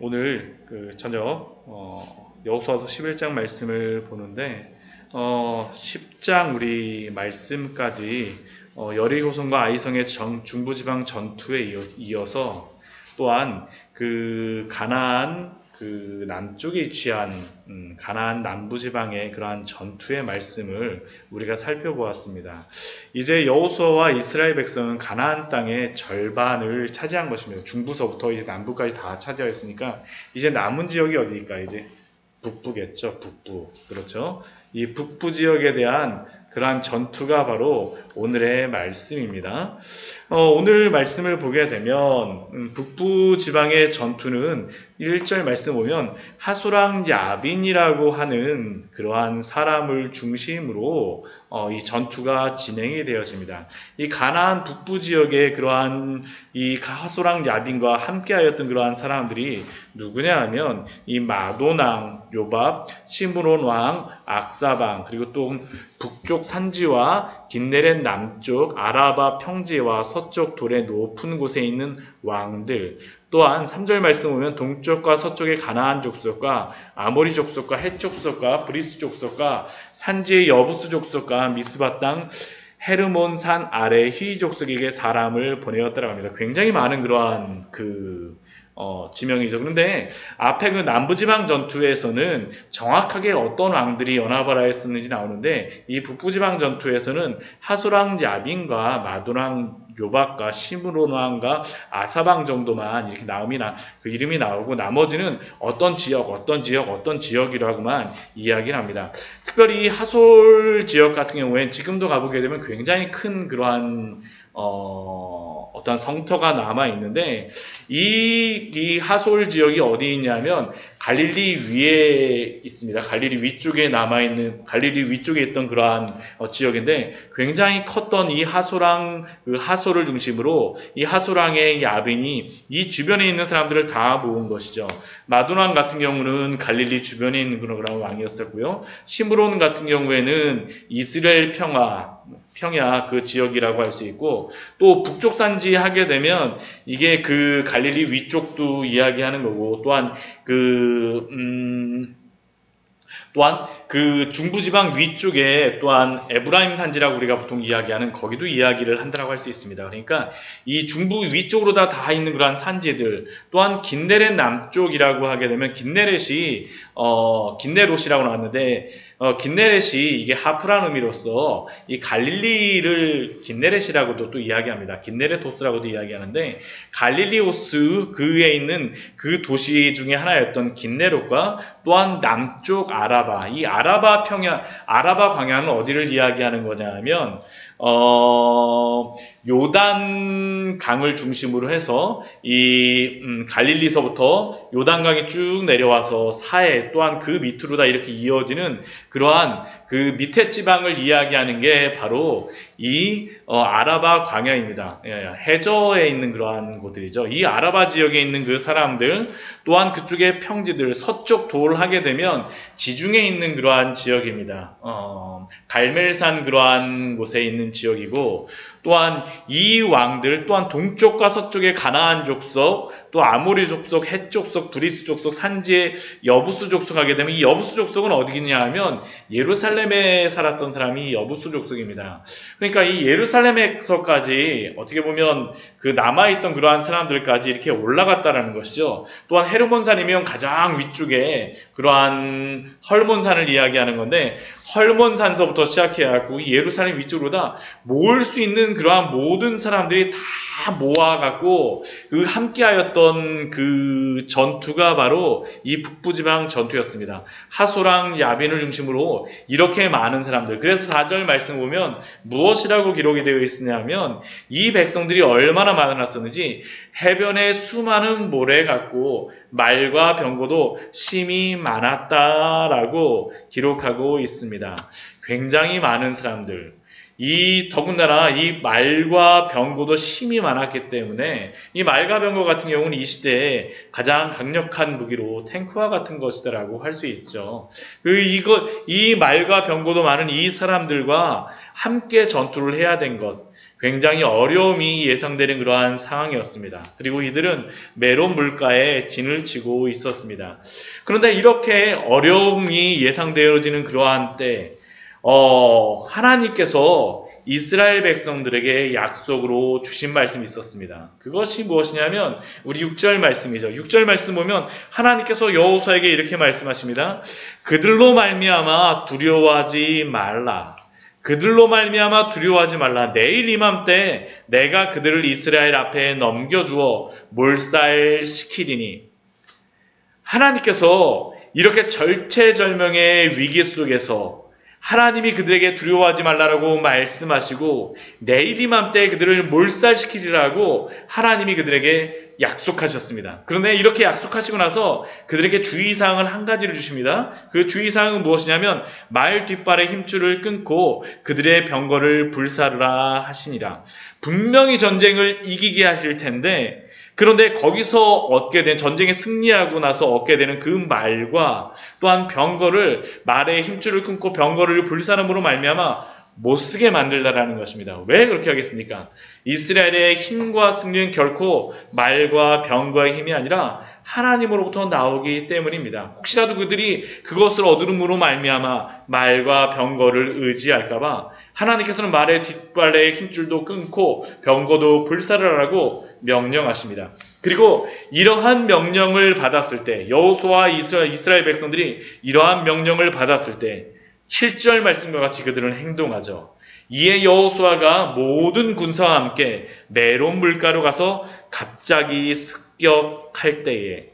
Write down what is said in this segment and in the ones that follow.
오늘 저녁 여호수아서 11장 말씀을 보는데 10장 우리 말씀까지 여리고성과 아이성의 중부지방 전투에 이어서 또한 그 가나안 그 남쪽에 위치한 가나안 남부지방의 그러한 전투의 말씀을 우리가 살펴보았습니다. 이제 여호수아와 이스라엘 백성은 가나안 땅의 절반을 차지한 것입니다. 중부서부터 이제 남부까지 다 차지하였으니까 이제 남은 지역이 어디일까? 이제 북부겠죠. 북부. 그렇죠. 이 북부 지역에 대한 그러한 전투가 바로 오늘의 말씀입니다. 오늘 말씀을 보게 되면 북부 지방의 전투는 1절 말씀 보면 하소랑 야빈이라고 하는 그러한 사람을 중심으로 이 전투가 진행이 되어집니다. 이 가나안 북부 지역의 그러한 이 하소랑 야빈과 함께하였던 그러한 사람들이 누구냐 하면 이 마도낭, 요밥, 시므론 왕, 악사방, 그리고 또 북쪽 산지와 긴네렛 남쪽 아라바 평지와 서쪽 돌의 높은 곳에 있는 왕들, 또한 3절 말씀 보면 동쪽과 서쪽의 가나안 족속과 아모리 족속과 헷 족속과 브리스 족속과 산지의 여부스 족속과 미스바 땅 헤르몬 산 아래 휘 족속에게 사람을 보내었다라고 합니다. 굉장히 많은 그러한 지명이죠. 그런데 앞에 그 남부지방 전투에서는 정확하게 어떤 왕들이 연합을 하였었는지 나오는데 이 북부지방 전투에서는 하소랑 야빈과 마도랑 요박과 시므론 왕과 아사방 정도만 이렇게 그 이름이 나오고 나머지는 어떤 지역이라고만 이야기를 합니다. 특별히 하솔 지역 같은 경우에는 지금도 가보게 되면 굉장히 큰 그러한 어떤 성터가 남아 있는데 이 하솔 지역이 어디 있냐면 갈릴리 위에 있습니다. 갈릴리 위쪽에 있던 그러한 지역인데 굉장히 컸던 이 하솔을 중심으로 이 하솔왕의 야빈이 이 주변에 있는 사람들을 다 모은 것이죠. 마도난 같은 경우는 갈릴리 주변에 있는 그런 왕이었었고요. 시므론 같은 경우에는 이스라엘 평야 그 지역이라고 할 수 있고, 또 북쪽 산지 하게 되면 이게 그 갈릴리 위쪽도 이야기하는 거고, 또한 그 중부지방 위쪽에 또한 에브라임 산지라고 우리가 보통 이야기하는 거기도 이야기를 한다고 할 수 있습니다. 그러니까 이 중부 위쪽으로 다 있는 그러한 산지들, 또한 긴네렛 남쪽이라고 하게 되면 긴네렛이라고 나왔는데 긴네렛이 이게 하프라는 의미로서 이 갈릴리를 긴네렛이라고도 또 이야기합니다. 긴네렛호스라고도 이야기하는데 갈릴리호스 그 위에 있는 그 도시 중에 하나였던 긴네롯과 또한 남쪽 아라바, 이 아라바 광야는 어디를 이야기하는 거냐면 요단 강을 중심으로 해서 이 갈릴리서부터 요단 강이 쭉 내려와서 사해, 또한 그 밑으로 다 이렇게 이어지는 그러한 그 밑에 지방을 이야기하는 게 바로 이 아라바 광야입니다. 해저에 있는 그러한 곳들이죠. 이 아라바 지역에 있는 그 사람들, 또한 그쪽의 평지들, 서쪽 돌하게 되면 지중해 있는 그러한 지역입니다. 갈멜산 그러한 곳에 있는 지역이고, 또한 이 왕들, 또한 동쪽과 서쪽의 가나안 족속, 또 아모리 족속, 헷 족속, 브리스 족속, 산지의 여부스 족속 하게 되면 이 여부스 족속은 어디냐 하면 예루살렘에 살았던 사람이 여부스 족속입니다. 그러니까 이 예루살렘에서까지 어떻게 보면 그 남아있던 그러한 사람들까지 이렇게 올라갔다라는 것이죠. 또한 헤르몬산이면 가장 위쪽에 그러한 헐몬산을 이야기하는 건데, 헐몬산서부터 시작해갖고 예루살렘 위쪽으로 다 모을 수 있는 그러한 모든 사람들이 다 모아갖고 그 함께하였던 그 전투가 바로 이 북부지방 전투였습니다. 하소랑 야빈을 중심으로 이렇게 많은 사람들, 그래서 4절 말씀 보면 무엇이라고 기록이 되어 있으냐면 이 백성들이 얼마나 많았었는지 해변에 수많은 모래 같고 말과 병거도 심히 많았다라고 기록하고 있습니다. 굉장히 많은 사람들, 더군다나 이 말과 병거도 심히 많았기 때문에 이 말과 병거 같은 경우는 이 시대에 가장 강력한 무기로 탱크와 같은 것이다라고 할 수 있죠. 이 말과 병거도 많은 이 사람들과 함께 전투를 해야 된 것, 굉장히 어려움이 예상되는 그러한 상황이었습니다. 그리고 이들은 메론 물가에 진을 치고 있었습니다. 그런데 이렇게 어려움이 예상되어지는 그러한 때 하나님께서 이스라엘 백성들에게 약속으로 주신 말씀이 있었습니다. 그것이 무엇이냐면 우리 6절 말씀이죠. 6절 말씀 보면 하나님께서 여호수아에게 이렇게 말씀하십니다. 그들로 말미암아 두려워하지 말라. 그들로 말미암아 두려워하지 말라. 내일 이맘때 내가 그들을 이스라엘 앞에 넘겨주어 몰살시키리니. 하나님께서 이렇게 절체절명의 위기 속에서 하나님이 그들에게 두려워하지 말라라고 말씀하시고 내일 이맘때 그들을 몰살시키리라고 하나님이 그들에게 약속하셨습니다. 그런데 이렇게 약속하시고 나서 그들에게 주의사항을 한 가지를 주십니다. 그 주의사항은 무엇이냐면 말 뒷발의 힘줄을 끊고 그들의 병거를 불사르라 하시니라. 분명히 전쟁을 이기게 하실 텐데 그런데 거기서 얻게 된 전쟁에 승리하고 나서 얻게 되는 그 말과 또한 병거를 말의 힘줄을 끊고 병거를 불사름으로 말미암아 못 쓰게 만들다라는 것입니다. 왜 그렇게 하겠습니까? 이스라엘의 힘과 승리는 결코 말과 병거의 힘이 아니라 하나님으로부터 나오기 때문입니다. 혹시라도 그들이 그것을 얻음으로 말미암아 말과 병거를 의지할까봐 하나님께서는 말의 뒷발의 힘줄도 끊고 병거도 불사르라고 명령하십니다. 그리고 이러한 명령을 받았을 때 여호수아와 이스라엘 백성들이 이러한 명령을 받았을 때 7절 말씀과 같이 그들은 행동하죠. 이에 여호수아가 모든 군사와 함께 메론 물가로 가서 갑자기 습격할 때에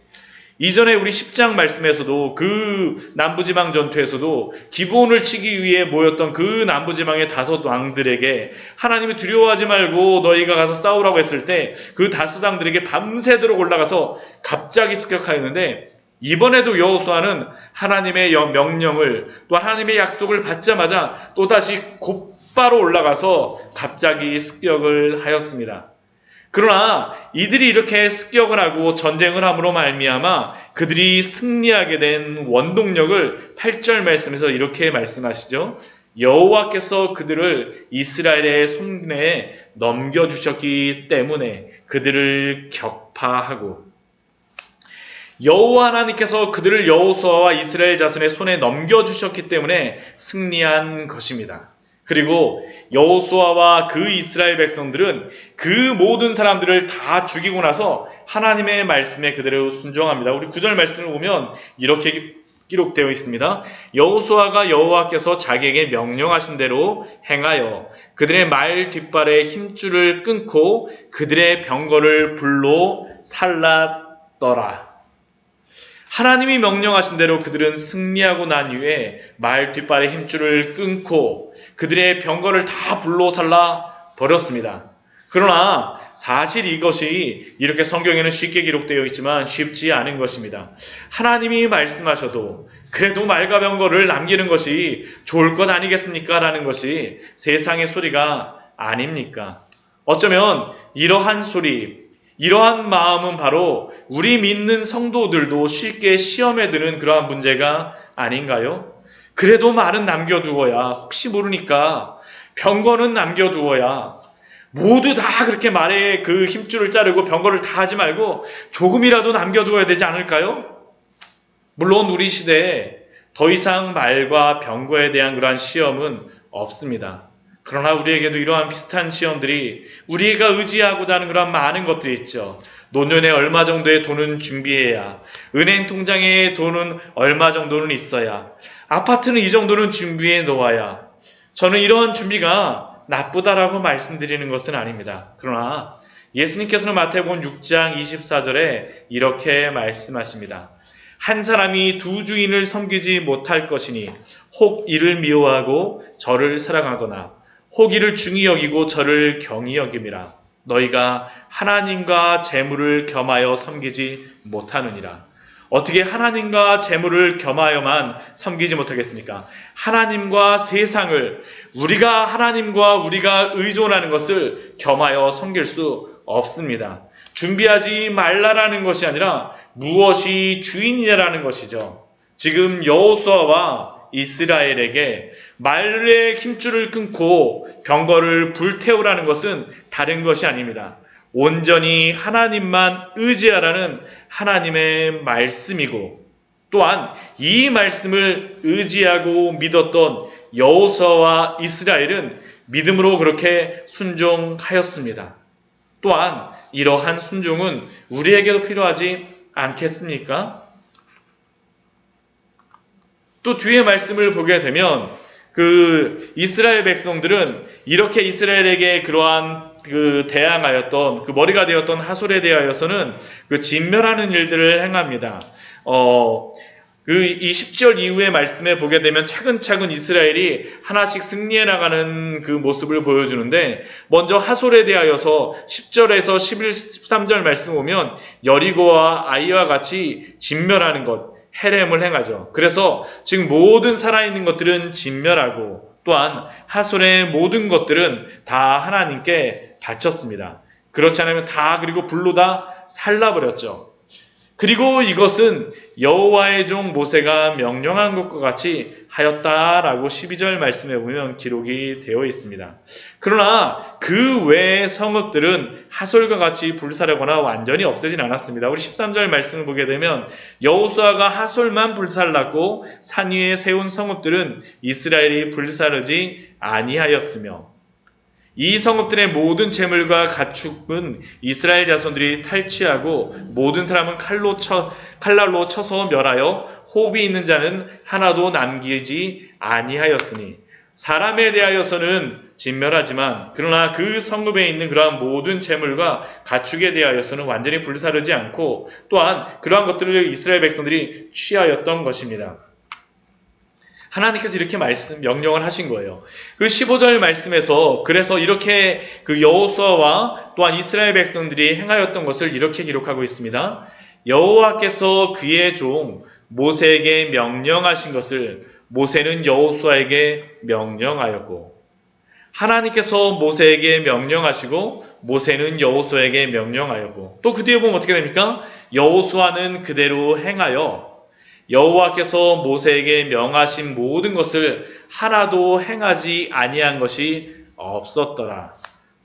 이전에 우리 10장 말씀에서도 그 남부지방 전투에서도 기브온을 치기 위해 모였던 그 남부지방의 5 왕들에게 하나님이 두려워하지 말고 너희가 가서 싸우라고 했을 때 그 5 왕들에게 밤새도록 올라가서 갑자기 습격하였는데 이번에도 여호수아는 하나님의 명령을 또 하나님의 약속을 받자마자 또다시 곧바로 올라가서 갑자기 습격을 하였습니다. 그러나 이들이 이렇게 습격을 하고 전쟁을 함으로 말미암아 그들이 승리하게 된 원동력을 8절 말씀에서 이렇게 말씀하시죠. 여호와께서 그들을 이스라엘의 손에 넘겨주셨기 때문에 그들을 격파하고 여호와 하나님께서 그들을 여호수아와 이스라엘 자손의 손에 넘겨주셨기 때문에 승리한 것입니다. 그리고 여호수아와 그 이스라엘 백성들은 그 모든 사람들을 다 죽이고 나서 하나님의 말씀에 그대로 순종합니다. 우리 9절 말씀을 보면 이렇게 기록되어 있습니다. 여호수아가 여호와께서 자기에게 명령하신 대로 행하여 그들의 말 뒷발의 힘줄을 끊고 그들의 병거를 불로 살랐더라. 하나님이 명령하신 대로 그들은 승리하고 난 이후에 말 뒷발의 힘줄을 끊고 그들의 병거를 다 불로 살라 버렸습니다. 그러나 사실 이것이 이렇게 성경에는 쉽게 기록되어 있지만 쉽지 않은 것입니다. 하나님이 말씀하셔도 그래도 말과 병거를 남기는 것이 좋을 것 아니겠습니까? 라는 것이 세상의 소리가 아닙니까? 어쩌면 이러한 소리, 이러한 마음은 바로 우리 믿는 성도들도 쉽게 시험에 드는 그러한 문제가 아닌가요? 그래도 말은 남겨두어야 혹시 모르니까 병거는 남겨두어야 모두 다 그렇게 말에 그 힘줄을 자르고 병거를 다 하지 말고 조금이라도 남겨두어야 되지 않을까요? 물론 우리 시대에 더 이상 말과 병거에 대한 그러한 시험은 없습니다. 그러나 우리에게도 이러한 비슷한 시험들이 우리가 의지하고자 하는 그런 많은 것들이 있죠. 노년에 얼마 정도의 돈은 준비해야, 은행 통장에 돈은 얼마 정도는 있어야, 아파트는 이 정도는 준비해 놓아야. 저는 이러한 준비가 나쁘다라고 말씀드리는 것은 아닙니다. 그러나 예수님께서는 마태복음 6장 24절에 이렇게 말씀하십니다. 한 사람이 2 주인을 섬기지 못할 것이니 혹 이를 미워하고 저를 사랑하거나 혹 이를 중히 여기고 저를 경히 여김이라. 너희가 하나님과 재물을 겸하여 섬기지 못하느니라. 어떻게 하나님과 재물을 겸하여만 섬기지 못하겠습니까? 하나님과 세상을 하나님과 우리가 의존하는 것을 겸하여 섬길 수 없습니다. 준비하지 말라라는 것이 아니라 무엇이 주인이냐라는 것이죠. 지금 여호수아와 이스라엘에게 말의 힘줄을 끊고 병거를 불태우라는 것은 다른 것이 아닙니다. 온전히 하나님만 의지하라는 하나님의 말씀이고, 또한 이 말씀을 의지하고 믿었던 여호수아와 이스라엘은 믿음으로 그렇게 순종하였습니다. 또한 이러한 순종은 우리에게도 필요하지 않겠습니까? 또 뒤에 말씀을 보게 되면 그 이스라엘 백성들은 이렇게 이스라엘에게 그러한 대항하였던 그 머리가 되었던 하솔에 대하여서는 그 진멸하는 일들을 행합니다. 이 10절 이후의 말씀에 보게 되면 차근차근 이스라엘이 하나씩 승리해 나가는 그 모습을 보여주는데, 먼저 하솔에 대하여서 10절에서 11, 13절 말씀 보면 여리고와 아이와 같이 진멸하는 것, 헤렘을 행하죠. 그래서 지금 모든 살아있는 것들은 진멸하고, 또한 하솔의 모든 것들은 다 하나님께 바쳤습니다. 그렇지 않으면 다 그리고 불로 다 살라버렸죠. 그리고 이것은 여호와의 종 모세가 명령한 것과 같이 하였다라고 12절 말씀에 보면 기록이 되어 있습니다. 그러나 그 외의 성읍들은 하솔과 같이 불사르거나 완전히 없애진 않았습니다. 우리 13절 말씀을 보게 되면 여호수아가 하솔만 불살랐고 산 위에 세운 성읍들은 이스라엘이 불사르지 아니하였으며, 이 성읍들의 모든 재물과 가축은 이스라엘 자손들이 탈취하고 모든 사람은 칼날로 쳐서 멸하여 호흡이 있는 자는 하나도 남기지 아니하였으니, 사람에 대하여서는 진멸하지만 그러나 그 성읍에 있는 그러한 모든 재물과 가축에 대하여서는 완전히 불사르지 않고, 또한 그러한 것들을 이스라엘 백성들이 취하였던 것입니다. 하나님께서 이렇게 명령을 하신 거예요. 그 15절 말씀에서 그래서 이렇게 그 여호수아와 또한 이스라엘 백성들이 행하였던 것을 이렇게 기록하고 있습니다. 여호와께서 그의 종 모세에게 명령하신 것을 모세는 여호수아에게 명령하였고, 하나님께서 모세에게 명령하시고 모세는 여호수아에게 명령하였고, 또 그 뒤에 보면 어떻게 됩니까? 여호수아는 그대로 행하여 여호와께서 모세에게 명하신 모든 것을 하나도 행하지 아니한 것이 없었더라.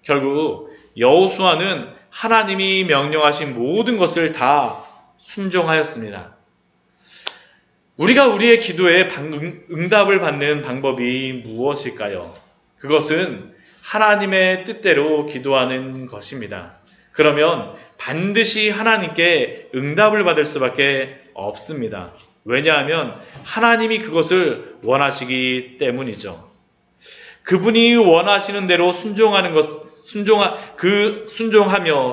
결국 여호수아는 하나님이 명령하신 모든 것을 다 순종하였습니다. 우리가 우리의 기도에 응답을 받는 방법이 무엇일까요? 그것은 하나님의 뜻대로 기도하는 것입니다. 그러면 반드시 하나님께 응답을 받을 수밖에 없습니다. 왜냐하면 하나님이 그것을 원하시기 때문이죠. 그분이 원하시는 대로 순종하며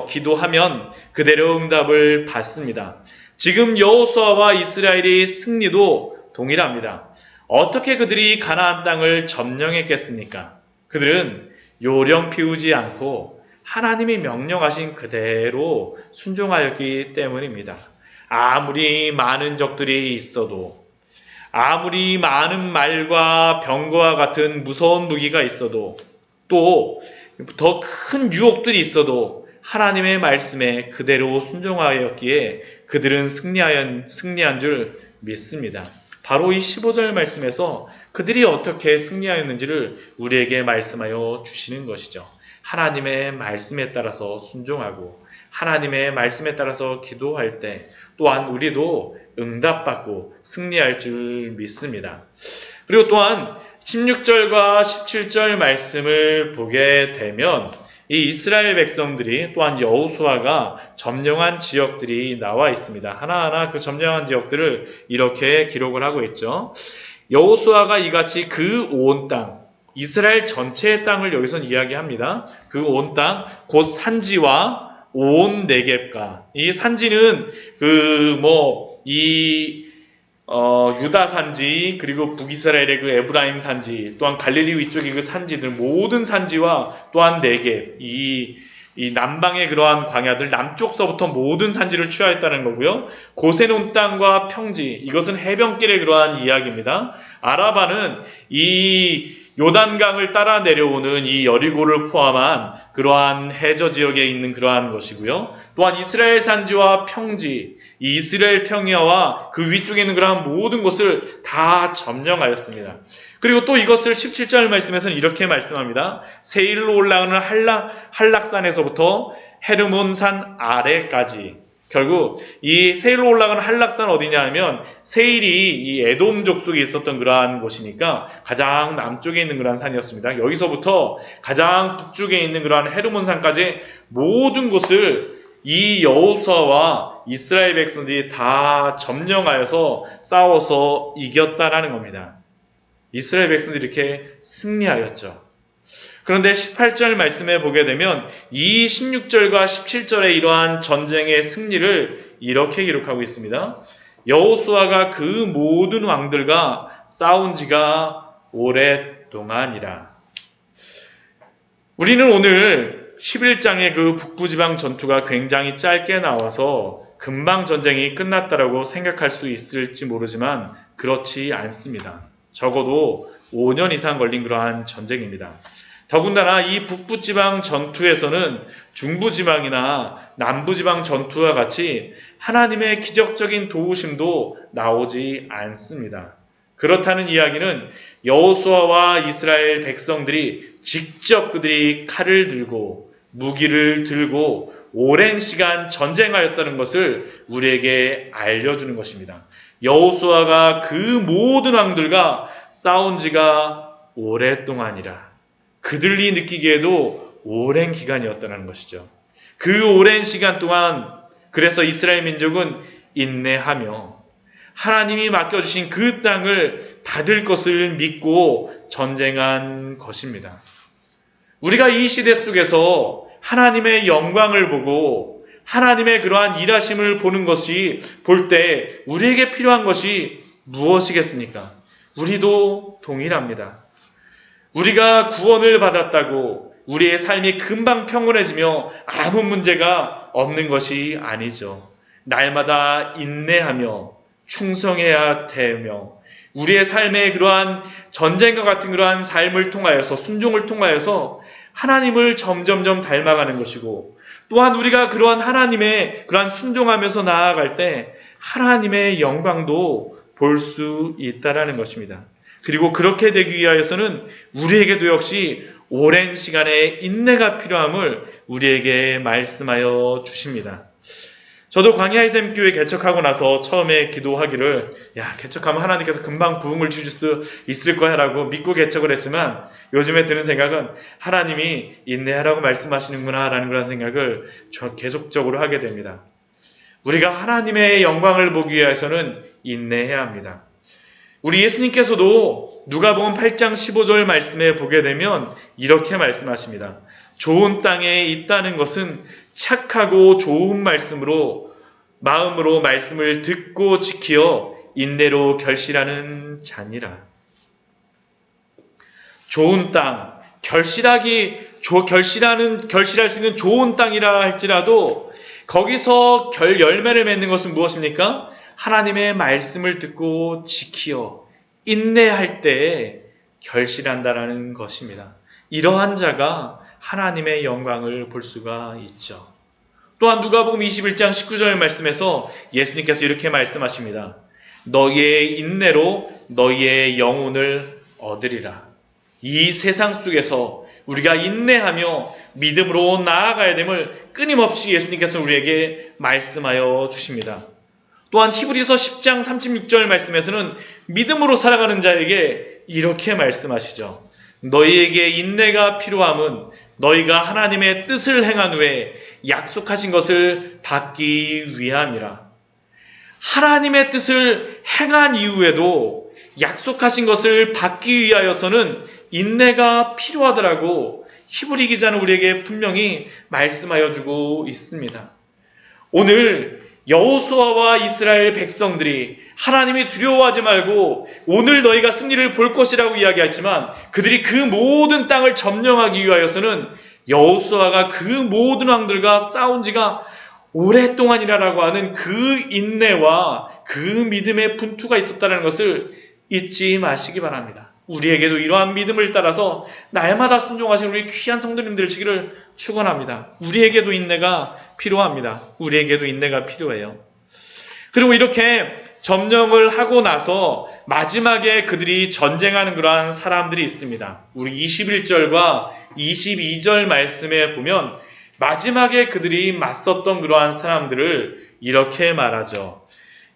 기도하면 그대로 응답을 받습니다. 지금 여호수아와 이스라엘의 승리도 동일합니다. 어떻게 그들이 가나안 땅을 점령했겠습니까? 그들은 요령 피우지 않고 하나님이 명령하신 그대로 순종하였기 때문입니다. 아무리 많은 적들이 있어도, 아무리 많은 말과 병거와 같은 무서운 무기가 있어도, 또 더 큰 유혹들이 있어도 하나님의 말씀에 그대로 순종하였기에 그들은 승리한 줄 믿습니다. 바로 이 15절 말씀에서 그들이 어떻게 승리하였는지를 우리에게 말씀하여 주시는 것이죠. 하나님의 말씀에 따라서 순종하고 하나님의 말씀에 따라서 기도할 때 또한 우리도 응답받고 승리할 줄 믿습니다. 그리고 또한 16절과 17절 말씀을 보게 되면 이 이스라엘 백성들이 또한 여호수아가 점령한 지역들이 나와 있습니다. 하나하나 그 점령한 지역들을 이렇게 기록을 하고 있죠. 여호수아가 이같이 그 온 땅, 이스라엘 전체의 땅을 여기서 이야기합니다. 그 온 땅, 곧 산지와 온 네겝가, 이 산지는 유다 산지, 그리고 북이스라엘의 그 에브라임 산지, 또한 갈릴리 위쪽의 그 산지들, 모든 산지와 또한 네겝, 이 남방의 그러한 광야들, 남쪽서부터 모든 산지를 취하였다는 거고요. 고센온 땅과 평지, 이것은 해변길의 그러한 이야기입니다. 아라바는 이 요단강을 따라 내려오는 이 여리고를 포함한 그러한 해저 지역에 있는 그러한 것이고요. 또한 이스라엘 산지와 평지, 이 이스라엘 평야와 그 위쪽에 있는 그러한 모든 곳을 다 점령하였습니다. 그리고 또 이것을 17절 말씀에서는 이렇게 말씀합니다. 세일로 올라가는 한락산에서부터 헤르몬산 아래까지. 결국 이 세일로 올라가는 한락산 어디냐 하면 세일이 이 에돔 족속에 있었던 그러한 곳이니까 가장 남쪽에 있는 그러한 산이었습니다. 여기서부터 가장 북쪽에 있는 그러한 헤르몬산까지 모든 곳을 이 여호수아와 이스라엘 백성들이 다 점령하여서 싸워서 이겼다라는 겁니다. 이스라엘 백성들이 이렇게 승리하였죠. 그런데 18절 말씀에 보게 되면 이 16절과 17절의 이러한 전쟁의 승리를 이렇게 기록하고 있습니다. 여호수아가 그 모든 왕들과 싸운 지가 오랫동안이라. 우리는 오늘 11장의 그 북부지방 전투가 굉장히 짧게 나와서 금방 전쟁이 끝났다라고 생각할 수 있을지 모르지만 그렇지 않습니다. 적어도 5년 이상 걸린 그러한 전쟁입니다. 더군다나 이 북부지방 전투에서는 중부지방이나 남부지방 전투와 같이 하나님의 기적적인 도우심도 나오지 않습니다. 그렇다는 이야기는 여호수아와 이스라엘 백성들이 직접 그들이 칼을 들고 무기를 들고 오랜 시간 전쟁하였다는 것을 우리에게 알려주는 것입니다. 여호수아가 그 모든 왕들과 싸운 지가 오랫동안이라. 그들이 느끼기에도 오랜 기간이었다는 것이죠. 그 오랜 시간 동안 그래서 이스라엘 민족은 인내하며 하나님이 맡겨주신 그 땅을 받을 것을 믿고 전쟁한 것입니다. 우리가 이 시대 속에서 하나님의 영광을 보고 하나님의 그러한 일하심을 보는 것이 볼 때 우리에게 필요한 것이 무엇이겠습니까? 우리도 동일합니다. 우리가 구원을 받았다고 우리의 삶이 금방 평온해지며 아무 문제가 없는 것이 아니죠. 날마다 인내하며 충성해야 되며 우리의 삶의 그러한 전쟁과 같은 그러한 삶을 통하여서 순종을 통하여서 하나님을 점점점 닮아가는 것이고 또한 우리가 그러한 하나님의 그러한 순종하면서 나아갈 때 하나님의 영광도 볼 수 있다라는 것입니다. 그리고 그렇게 되기 위하여서는 우리에게도 역시 오랜 시간의 인내가 필요함을 우리에게 말씀하여 주십니다. 저도 광야의 샘교회 개척하고 나서 처음에 기도하기를 개척하면 하나님께서 금방 부흥을 주실 수 있을 거야 라고 믿고 개척을 했지만 요즘에 드는 생각은 하나님이 인내하라고 말씀하시는구나 라는 그런 생각을 계속적으로 하게 됩니다. 우리가 하나님의 영광을 보기 위해서는 인내해야 합니다. 우리 예수님께서도 누가복음 8장 15절 말씀에 보게 되면 이렇게 말씀하십니다. 좋은 땅에 있다는 것은 착하고 좋은 마음으로 말씀을 듣고 지키어 인내로 결실하는 자니라. 좋은 땅, 결실할 수 있는 좋은 땅이라 할지라도 거기서 열매를 맺는 것은 무엇입니까? 하나님의 말씀을 듣고 지키어 인내할 때에 결실한다라는 것입니다. 이러한 자가 하나님의 영광을 볼 수가 있죠. 또한 누가복음 21장 19절 말씀에서 예수님께서 이렇게 말씀하십니다. 너희의 인내로 너희의 영혼을 얻으리라. 이 세상 속에서 우리가 인내하며 믿음으로 나아가야 됨을 끊임없이 예수님께서 우리에게 말씀하여 주십니다. 또한 히브리서 10장 36절 말씀에서는 믿음으로 살아가는 자에게 이렇게 말씀하시죠. 너희에게 인내가 필요함은 너희가 하나님의 뜻을 행한 후에 약속하신 것을 받기 위함이라. 하나님의 뜻을 행한 이후에도 약속하신 것을 받기 위하여서는 인내가 필요하더라고 히브리 기자는 우리에게 분명히 말씀하여 주고 있습니다. 오늘 여호수아와 이스라엘 백성들이 하나님이 두려워하지 말고 오늘 너희가 승리를 볼 것이라고 이야기했지만 그들이 그 모든 땅을 점령하기 위하여서는 여호수아가 그 모든 왕들과 싸운 지가 오랫동안이라고 하는 그 인내와 그 믿음의 분투가 있었다는 것을 잊지 마시기 바랍니다. 우리에게도 이러한 믿음을 따라서 날마다 순종하신 우리 귀한 성도님들 되기를 축원합니다. 우리에게도 인내가 필요합니다. 우리에게도 인내가 필요해요. 그리고 이렇게 점령을 하고 나서 마지막에 그들이 전쟁하는 그러한 사람들이 있습니다. 우리 21절과 22절 말씀에 보면 마지막에 그들이 맞섰던 그러한 사람들을 이렇게 말하죠.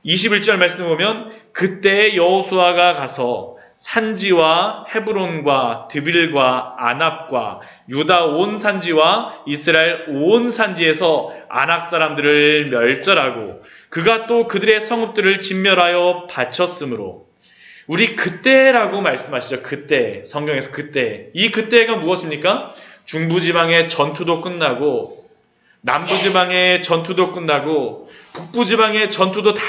21절 말씀 보면 그때 여호수아가 가서 산지와 헤브론과 드빌과 아납과 유다 온 산지와 이스라엘 온 산지에서 아낙 사람들을 멸절하고 그가 또 그들의 성읍들을 진멸하여 바쳤으므로 우리 그때라고 말씀하시죠. 그때 성경에서 그때 이 그때가 무엇입니까? 중부지방의 전투도 끝나고 남부지방의 전투도 끝나고 북부지방의 전투도 다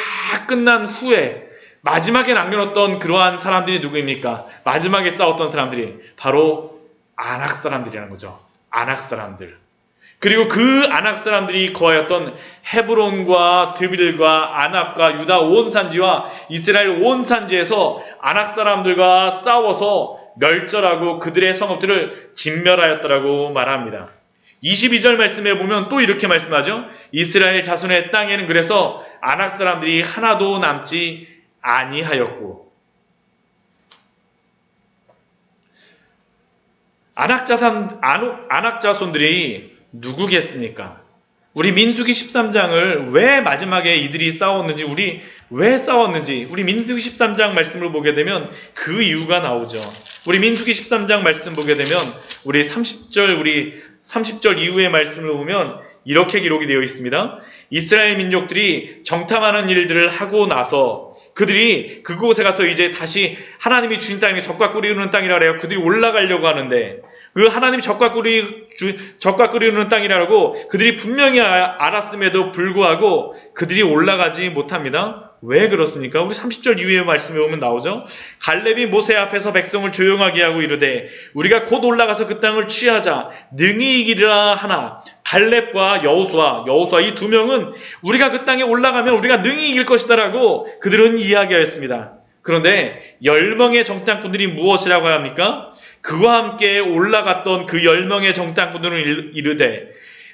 끝난 후에 마지막에 남겨놓던 그러한 사람들이 누구입니까? 마지막에 싸웠던 사람들이 바로 아낙 사람들이라는 거죠. 아낙 사람들. 그리고 그 아낙 사람들이 거하였던 헤브론과 드빌과 아납과 유다 온 산지와 이스라엘 온 산지에서 아낙 사람들과 싸워서 멸절하고 그들의 성읍들을 진멸하였다라고 말합니다. 22절 말씀에 보면 또 이렇게 말씀하죠. 이스라엘 자손의 땅에는 그래서 아낙 사람들이 하나도 남지 아니하였고 아낙 자손들이 누구겠습니까? 우리 민수기 13장을 왜 마지막에 이들이 싸웠는지 왜 싸웠는지 우리 민수기 13장 말씀을 보게 되면 그 이유가 나오죠. 우리 민수기 13장 말씀 보게 되면 우리 30절 이후의 말씀을 보면 이렇게 기록이 되어 있습니다. 이스라엘 민족들이 정탐하는 일들을 하고 나서 그들이 그곳에 가서 이제 다시 하나님이 주신 땅이 젖과 꿀이 흐르는 땅이라 그래요. 그들이 올라가려고 하는데 그 하나님이 젖과 꿀이 흐르는 땅이라고 그들이 분명히 알았음에도 불구하고 그들이 올라가지 못합니다. 왜 그렇습니까? 우리 30절 이후의 말씀에 보면 나오죠. 갈렙이 모세 앞에서 백성을 조용하게 하고 이르되 우리가 곧 올라가서 그 땅을 취하자 능히 이기리라 하나 갈렙과 여호수아 이 두 명은 우리가 그 땅에 올라가면 우리가 능히 이길 것이다라고 그들은 이야기하였습니다. 그런데 10명의 정탐꾼들이 무엇이라고 합니까? 그와 함께 올라갔던 그 10명의 정탐꾼들은 이르되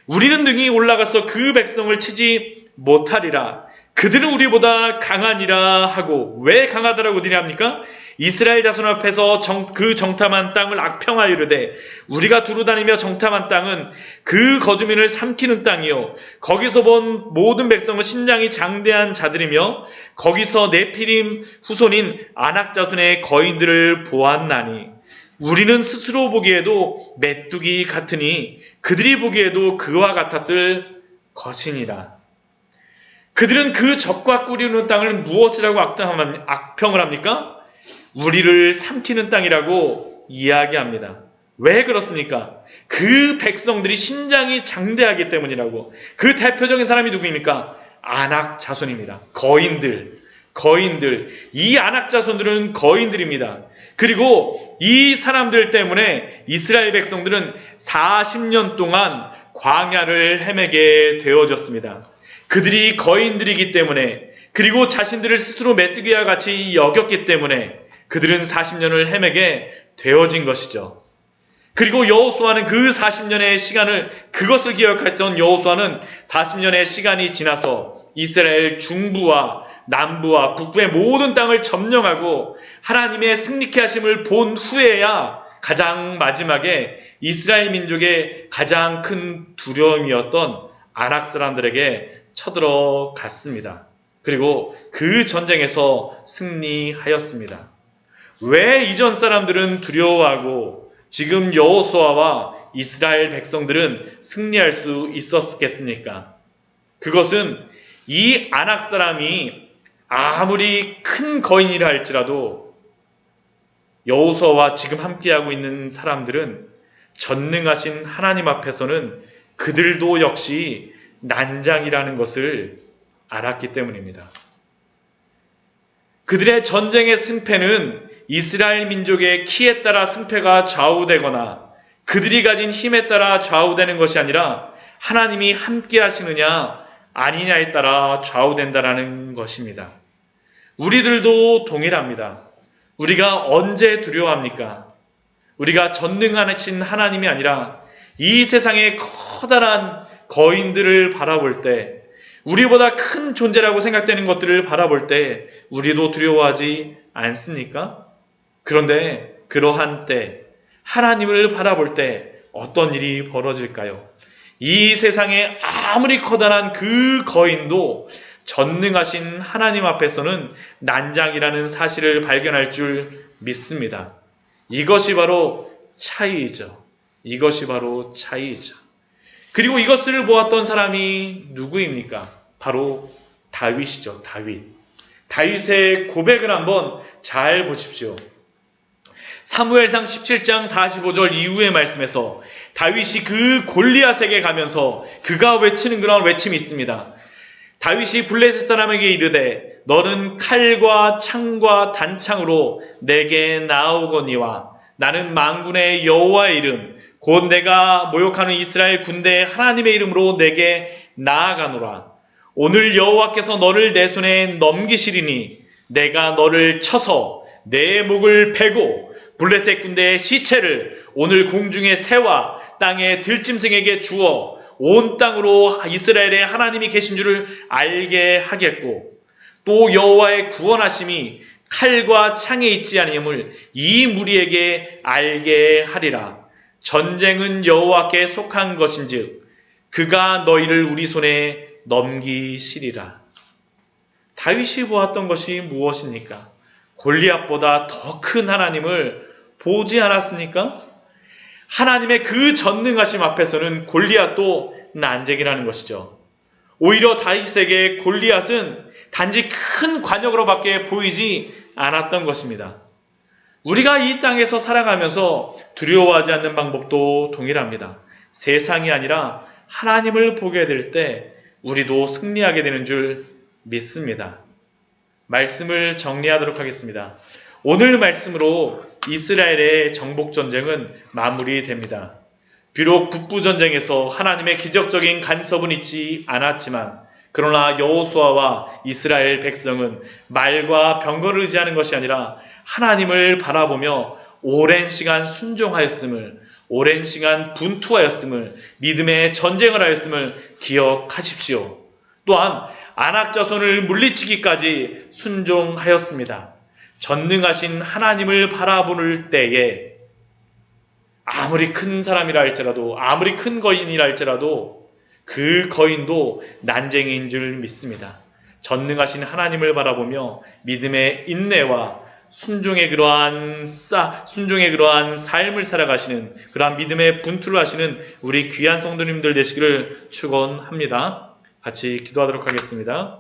우리는 능히 올라가서 그 백성을 치지 못하리라. 그들은 우리보다 강하니라 하고 왜 강하다라고 니랍니까? 이스라엘 자손 앞에서 그 정탐한 땅을 악평하여 이르되 우리가 두루다니며 정탐한 땅은 그 거주민을 삼키는 땅이요 거기서 본 모든 백성은 신장이 장대한 자들이며 거기서 네피림 후손인 아낙 자손의 거인들을 보았나니 우리는 스스로 보기에도 메뚜기 같으니 그들이 보기에도 그와 같았을 것이니라. 그들은 그 젖과 꿀이 흐르는 땅을 무엇이라고 악평을 합니까? 우리를 삼키는 땅이라고 이야기합니다. 왜 그렇습니까? 그 백성들이 신장이 장대하기 때문이라고. 그 대표적인 사람이 누구입니까? 아낙 자손입니다. 거인들. 이 아낙 자손들은 거인들입니다. 그리고 이 사람들 때문에 이스라엘 백성들은 40년 동안 광야를 헤매게 되어졌습니다. 그들이 거인들이기 때문에 그리고 자신들을 스스로 메뚜기와 같이 여겼기 때문에 그들은 40년을 헤매게 되어진 것이죠. 그리고 여호수아는 그 40년의 시간을 그것을 기억했던 여호수아는 40년의 시간이 지나서 이스라엘 중부와 남부와 북부의 모든 땅을 점령하고 하나님의 승리케 하심을 본 후에야 가장 마지막에 이스라엘 민족의 가장 큰 두려움이었던 아낙 사람들에게 쳐들어갔습니다. 그리고 그 전쟁에서 승리하였습니다. 왜 이전 사람들은 두려워하고 지금 여호수아와 이스라엘 백성들은 승리할 수 있었겠습니까? 그것은 이 아낙 사람이 아무리 큰 거인이라 할지라도 여호수아와 지금 함께하고 있는 사람들은 전능하신 하나님 앞에서는 그들도 역시 난장이라는 것을 알았기 때문입니다. 그들의 전쟁의 승패는 이스라엘 민족의 키에 따라 승패가 좌우되거나 그들이 가진 힘에 따라 좌우되는 것이 아니라 하나님이 함께 하시느냐 아니냐에 따라 좌우된다라는 것입니다. 우리들도 동일합니다. 우리가 언제 두려워합니까? 우리가 전능하신 하나님이 아니라 이 세상의 커다란 거인들을 바라볼 때, 우리보다 큰 존재라고 생각되는 것들을 바라볼 때 우리도 두려워하지 않습니까? 그런데 그러한 때, 하나님을 바라볼 때 어떤 일이 벌어질까요? 이 세상에 아무리 커다란 그 거인도 전능하신 하나님 앞에서는 난장이라는 사실을 발견할 줄 믿습니다. 이것이 바로 차이죠. 이것이 바로 차이죠. 그리고 이것을 보았던 사람이 누구입니까? 바로 다윗이죠. 다윗. 다윗의 고백을 한번 잘 보십시오. 사무엘상 17장 45절 이후의 말씀에서 다윗이 그 골리앗에게 가면서 그가 외치는 그런 외침이 있습니다. 다윗이 블레셋 사람에게 이르되 너는 칼과 창과 단창으로 내게 나아오거니와 나는 만군의 여호와의 이름 곧 내가 모욕하는 이스라엘 군대의 하나님의 이름으로 내게 나아가노라. 오늘 여호와께서 너를 내 손에 넘기시리니 내가 너를 쳐서 내 목을 베고 블레셋 군대의 시체를 오늘 공중의 새와 땅의 들짐승에게 주어 온 땅으로 이스라엘의 하나님이 계신 줄을 알게 하겠고 또 여호와의 구원하심이 칼과 창에 있지 아니함을 이 무리에게 알게 하리라. 전쟁은 여호와께 속한 것인즉 그가 너희를 우리 손에 넘기시리라. 다윗이 보았던 것이 무엇입니까? 골리앗보다 더 큰 하나님을 보지 않았습니까? 하나님의 그 전능하심 앞에서는 골리앗도 난쟁이라는 것이죠. 오히려 다윗에게 골리앗은 단지 큰 관역으로밖에 보이지 않았던 것입니다. 우리가 이 땅에서 살아가면서 두려워하지 않는 방법도 동일합니다. 세상이 아니라 하나님을 보게 될 때 우리도 승리하게 되는 줄 믿습니다. 말씀을 정리하도록 하겠습니다. 오늘 말씀으로 이스라엘의 정복전쟁은 마무리됩니다. 비록 북부전쟁에서 하나님의 기적적인 간섭은 있지 않았지만 그러나 여호수아와 이스라엘 백성은 말과 병거를 의지하는 것이 아니라 하나님을 바라보며 오랜 시간 순종하였음을, 오랜 시간 분투하였음을, 믿음의 전쟁을 하였음을 기억하십시오. 또한 아낙 자손을 물리치기까지 순종하였습니다. 전능하신 하나님을 바라볼 때에 아무리 큰 사람이라 할지라도, 아무리 큰 거인이라 할지라도 그 거인도 난쟁이인 줄 믿습니다. 전능하신 하나님을 바라보며 믿음의 인내와 순종의 그러한 삶을 살아가시는 그러한 믿음의 분투를 하시는 우리 귀한 성도님들 되시기를 축원합니다. 같이 기도하도록 하겠습니다.